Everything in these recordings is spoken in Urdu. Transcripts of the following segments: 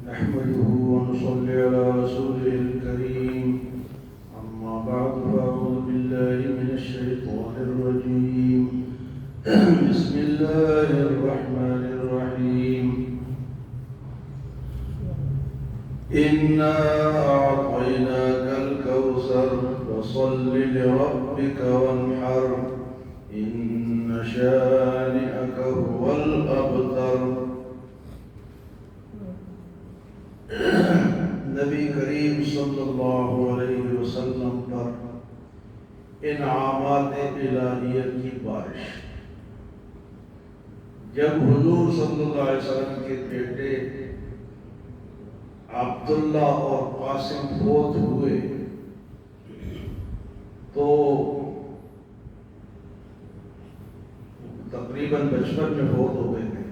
نحمده ونصلي على رسوله الكريم أما بعد فأعوذ بالله من الشيطان الرجيم بسم الله الرحمن الرحيم إنا أعطيناك الكوثر فصل لربك وانحر إن شانئك هو الأبتر. نبی کریم صلی اللہ علیہ وسلم پر انعامات الہیت کی بارش. جب حضور صلی اللہ علیہ وسلم کے بیٹے عبداللہ اور قاسم فوت ہوئے تو تقریباً بچپن میں فوت ہو گئے تھے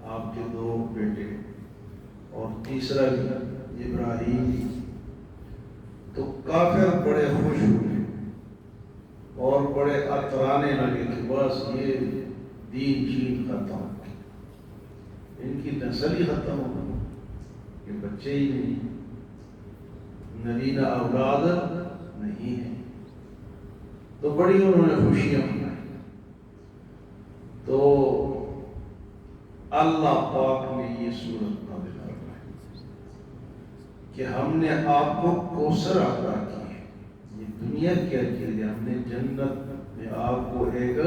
آپ کے دو بیٹے اور تیسرا بھی ابراہیم. تو کافر بڑے خوش ہوئے اور بڑے اترانے لگے کہ بس یہ دین شین ختم، ان کی نسل ہی ختم ہو گئی، یہ بچے ہی نہیں، نبینا اولاد نہیں ہے. تو بڑی انہوں نے خوشیاں منائی. تو اللہ پاک نے یہ صورت نازل فرمائی کہ ہم نے آپ کو کوثر عطا کی ہے. یہ دنیا کیا چیز ہے؟ ہم نے جنت میں آپ کو ایک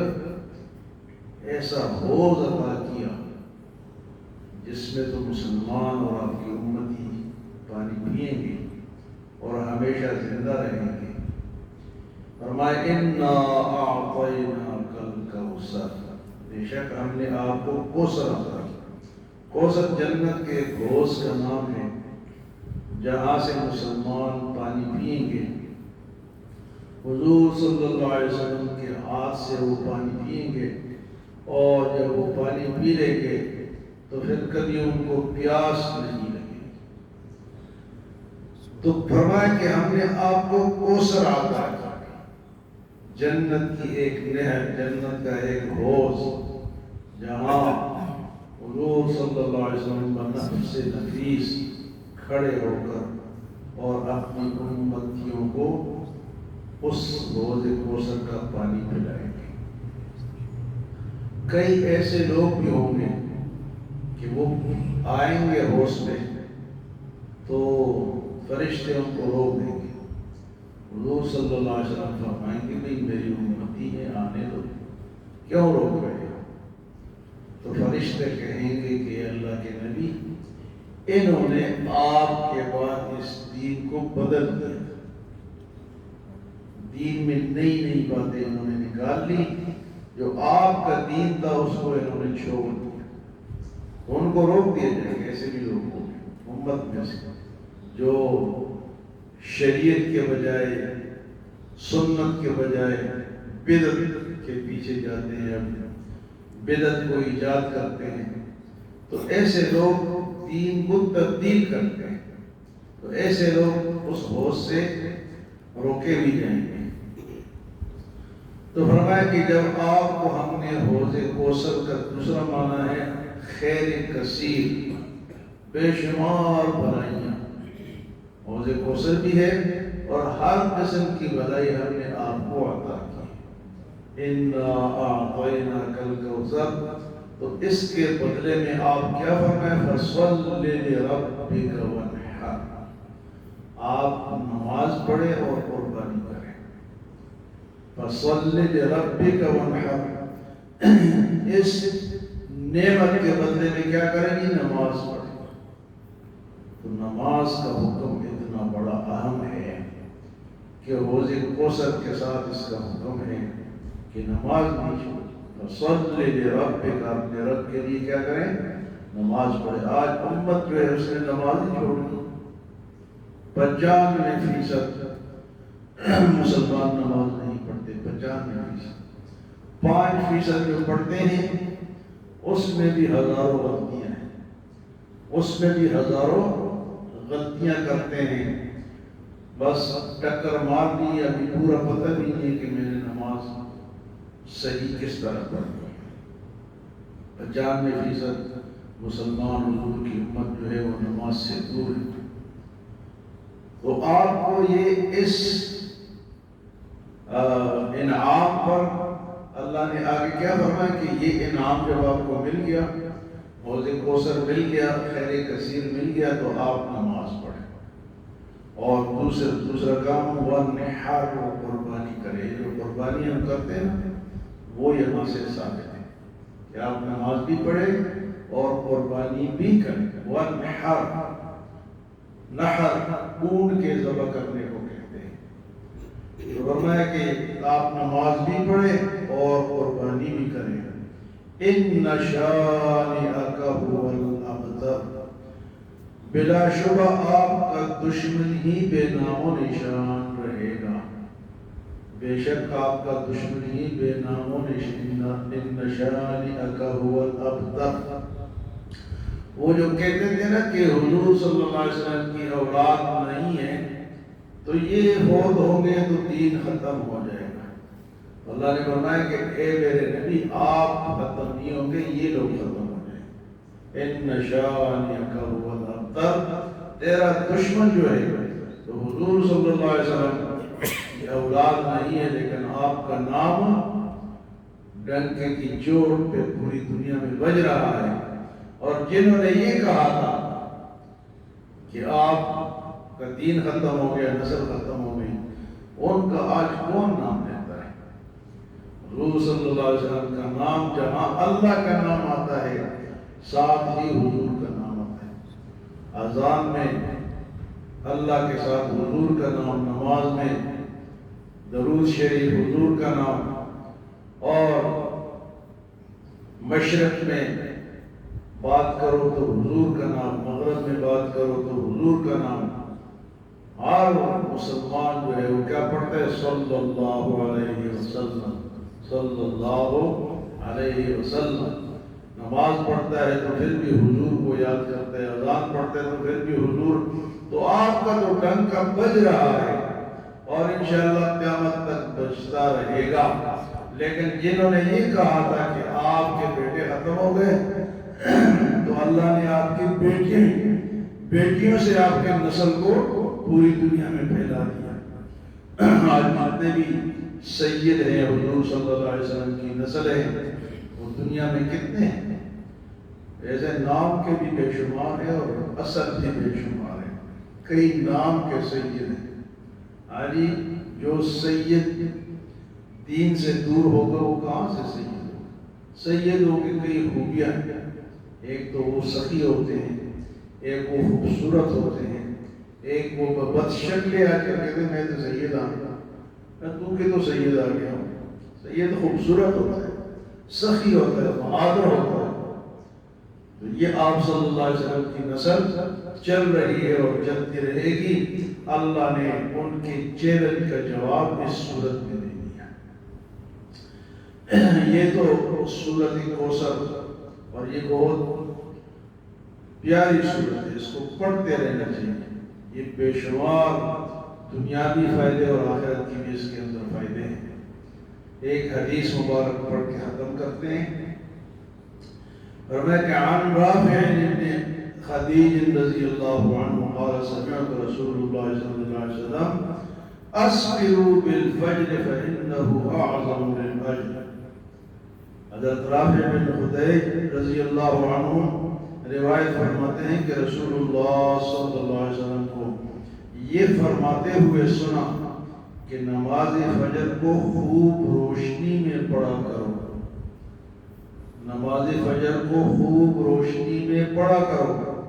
ایسا حوض عطا کیا جس میں تو مسلمان اور آپ کی امتی پانی پئیں گے اور ہمیشہ زندہ رہیں گے. فرمایا انا اعطیناک الکوثر، بے شک ہم نے آپ کو کوثر عطا کیا. کوثر جنت کے ایک حوض کا نام ہے جہاں سے مسلمان پانی پئیں گے. حضور صلی اللہ علیہ وسلم کے ہاتھ سے وہ پانی پئیں گے اور جب وہ پانی پی لیں گے تو پھر کبھی ان کو پیاس نہیں لگے. تو فرمایا کہ ہم نے آپ کو کوثر عطا کیا، جنت کی ایک نہر، جنت کا ایک حوض جہاں حضور صلی اللہ علیہ وسلم بنفس نفیس کھڑے ہو کر اور اپنی امتیوں کو اس حوض کوثر کا پانی پلائیں گے. کئی ایسے لوگ بھی ہوں گے کہ وہ آئیں گے حوض میں تو فرشتے ان کو روک دیں گے. حضور صلی اللہ علیہ وسلم فرمائیں گے نہیں میری امتی ہے آنے دو، کیوں روک رہے ہو؟ تو فرشتے کہیں گے کہ اللہ کے نبی انہوں نے آپ کے بعد اس دین کو بدل دیا، دین میں نئی نئی باتیں انہوں نے نکال لی، جو آپ کا دین تھا اس کو انہوں نے چھوڑ دیا. ان کو روک دیا جائے گا. ایسے بھی لوگ ہوں گے امت میں سے جو شریعت کے بجائے سنت کے بجائے بدعت کے پیچھے جاتے ہیں، بدعت کو ایجاد کرتے ہیں. تو ایسے لوگ دین کو تبدیل کرتے ہیں، تو ایسے لوگ اس حوض سے روکے بھی جائیں گے. تو فرمایا کہ جب آپ کو ہم نے حوض کوثر کا دوسرا معنی ہے خیر کثیر، بے شمار بھلائیاں. حوض کوثر بھی ہے اور ہر قسم کی بھلائی ہم نے آپ کو عطا کی. انا اعطیناک الکوثر، تو اس کے بدلے میں آپ کیا فرمائے؟ فصل لربک وانحر، آپ نماز پڑھیں اور قربانی کریں. فصل لربک وانحر، اس نعمت کے بدلے میں کیا کریں گی؟ نماز پڑھیں. تو نماز کا حکم اتنا بڑا اہم ہے کہ حوض کوثر کے ساتھ اس کا حکم ہے کہ نماز نہیں چھوڑیں. فصل لربک، اپنے رب کے لیے کیا کریں؟ نماز پڑھیں. آج امت جو ہے اس نے نماز ہی چھوڑ دی. 95% مسلمان نماز نہیں پڑھتے. 95%. 5% جو پڑھتے ہیں اس میں بھی ہزاروں غلطیاں ہیں، اس میں بھی ہزاروں غلطیاں کرتے ہیں. بس ٹکر مار دی، ابھی پورا پتہ بھی نہیں کہ میں نے نماز صحیح کس طرح پڑھنی ہے. 95% مسلمان حضور کی امت جو ہے وہ نماز سے دور ہے۔ تو آپ کو یہ اس انعام پر اللہ نے آگے کیا فرمایا کہ یہ انعام جب آپ کو مل گیا، حوض کوثر مل گیا، خیر کثیر مل گیا، تو آپ نماز پڑھیں۔ اور دوسرا کام وَالنِّحَارُ، قربانی کرے۔ جو قربانی ہم کرتے ہیں نا، وہ یہاں سے ثابت ہے کہ آپ نماز بھی پڑھیں اور قربانی بھی کریں۔ وَالنِّحَارُ، نحر اونٹ کے ذبح کرنے کو کہتے ہیں۔ تو فرمایا کہ آپ نماز بھی پڑھیں اور قربانی بھی کریں۔ إِنَّ شَانِئَكَ هُوَ الْأَبْتَرُ، بلا شبہ آپ کا دشمن ہی بے نام و نشان رہے گا۔ بے شک آپ کا دشمن ہی بے نام و نشان۔ إِنَّ شَانِئَكَ هُوَ الْأَبْتَرُ، وہ جو کہتے تھے نا کہ حضور صلی اللہ علیہ وسلم کی اولاد نہیں ہے، تو یہ فوت ہوں گے تو دین ختم ہو جائے گا۔ اللہ نے فرمایا کہ اے میرے نبی، آپ ختم نہیں ہوں گے، یہ لوگ ختم ہو جائیں گے۔ إِنَّ شَانِئَكَ هُوَ الْأَبْتَرُ، تیرا دشمن جو ہے، تو حضور صلی اللہ علیہ وسلم کی اولاد نہیں ہے، لیکن آپ کا نام ڈنکے کی چوٹ پہ پوری دنیا میں بج رہا ہے۔ اور جنہوں نے یہ کہا تھا کہ آپ کا دین ختم ہو گیا، نسل ختم ہو گئی، ان کا آج کون نام لیتا ہے؟ حضور صلی اللہ علیہ وسلم کا نام جہاں اللہ کا نام آتا ہے، ساتھ ہی حضور کا نام آتا ہے۔ اذان میں اللہ کے ساتھ حضور کا نام، نماز میں درود شریف حضور کا نام، اور مشرق میں بات کرو تو حضور کا نام، مغرب میں بات کرو تو حضور کا نام۔ ہر مسلمان جو ہے وہ کیا پڑھتا ہے؟ صلی اللہ علیہ وسلم، صلی اللہ علیہ وسلم۔ نماز پڑھتا ہے تو پھر بھی حضور کو یاد کرتا ہے، اذان پڑھتا ہے تو پھر بھی حضور۔ تو آپ کا تو ڈنکا بج رہا ہے اور انشاءاللہ قیامت تک بجتا رہے گا۔ لیکن جنہوں نے یہ کہا تھا کہ آپ کے بیٹے ختم ہو گئے، تو اللہ نے آپ کی بیٹیوں سے آپ کے نسل کو پوری دنیا میں پھیلا دیا۔ آج جتنے بھی سید ہیں حضور صلی اللہ علیہ وسلم کی نسل ہے، وہ دنیا میں کتنے ہیں؟ ایسے نام کے بھی بے شمار ہیں اور اصل بھی بے شمار ہیں۔ کئی نام کے سید ہیں۔ آجی جو سید دین سے دور ہوگا وہ کہاں سے سید ہوگا؟ سیدوں کی کئی خوبیاں ہیں۔ ایک تو وہ سخی ہوتے ہیں، ایک وہ خوبصورت ہوتے ہیں، ایک وہ بد شکلیں آ کے کہتے ہیں میں تو سید آ گیا، تو کہ تو سید آ گیا ہوں۔ سید خوبصورت ہوتا ہے، سخی ہوتا ہے، بہادر ہوتا ہے۔ تو یہ آپ صلی اللہ علیہ وسلم کی نسل چل رہی ہے اور چلتی رہے گی۔ اللہ نے ان کے چیلنج کا جواب اس صورت میں دے دیا۔ یہ تو سورۃ کوثر، اور یہ بہت پیاری صورت ہے، اس کو پڑھتے رہنا چاہیے۔ یہ بے شمار دنیاوی فائدے اور آخرت کی بھی اس کے اندر فائدے ہیں۔ ایک حدیث مبارک پڑھ کے ختم کرتے ہیں۔ فرمایا کہ عن رافع بن خدیج رضی اللہ عنہ قال سمعت رسول اللہ صلی اللہ علیہ وسلم اسفروا بالفجر فإنه اعظم للأجر۔ حضرت رافع بن خدیج رضی اللہ عنہ روایت فرماتے ہیں کہ رسول اللہ صلی اللہ علیہ وسلم کو یہ فرماتے ہوئے سنا کہ نماز فجر کو خوب روشنی میں پڑھا کرو، نماز فجر کو خوب روشنی میں پڑھا کرو،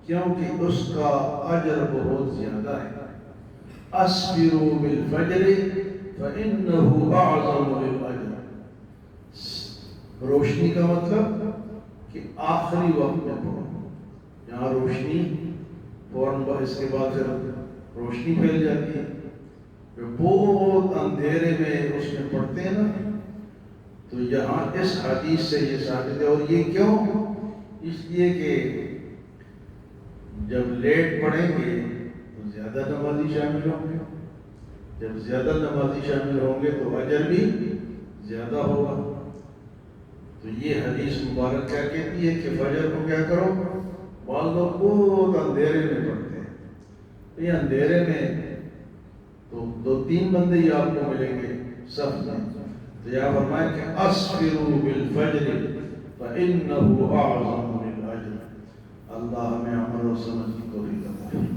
کیونکہ اس کا اجر بہت زیادہ ہے۔ اسفروا بالفجر فإنه اعظم للأجر۔ روشنی کا مطلب کہ آخری وقت میں پڑھو، یہاں روشنی فوراً اس کے بعد پھر روشنی پھیل جاتی ہے، جو بہت اندھیرے میں اس میں پڑھتے ہیں نا، تو یہاں اس حدیث سے یہ ثابت ہے۔ اور یہ کیوں؟ اس لیے کہ جب لیٹ پڑھیں گے تو زیادہ نمازی شامل ہوں گے، جب زیادہ نمازی شامل ہوں گے تو اجر بھی زیادہ ہوگا۔ تو یہ حدیث مبارک کیا کہتی ہے کہ فجر کو کیا کرو، بعض لوگ بہت اندھیرے میں پڑھتے ہیں، تو یہ اندھیرے میں تو 2-3 بندے ہی آپ کو ملیں گے صف میں، تو یا فرمائے کہ اسفروا بالفجر فإنه أعظم للأجر۔ اللہ ہمیں عمل و سمجھ کی توفیق عطا فرمائے۔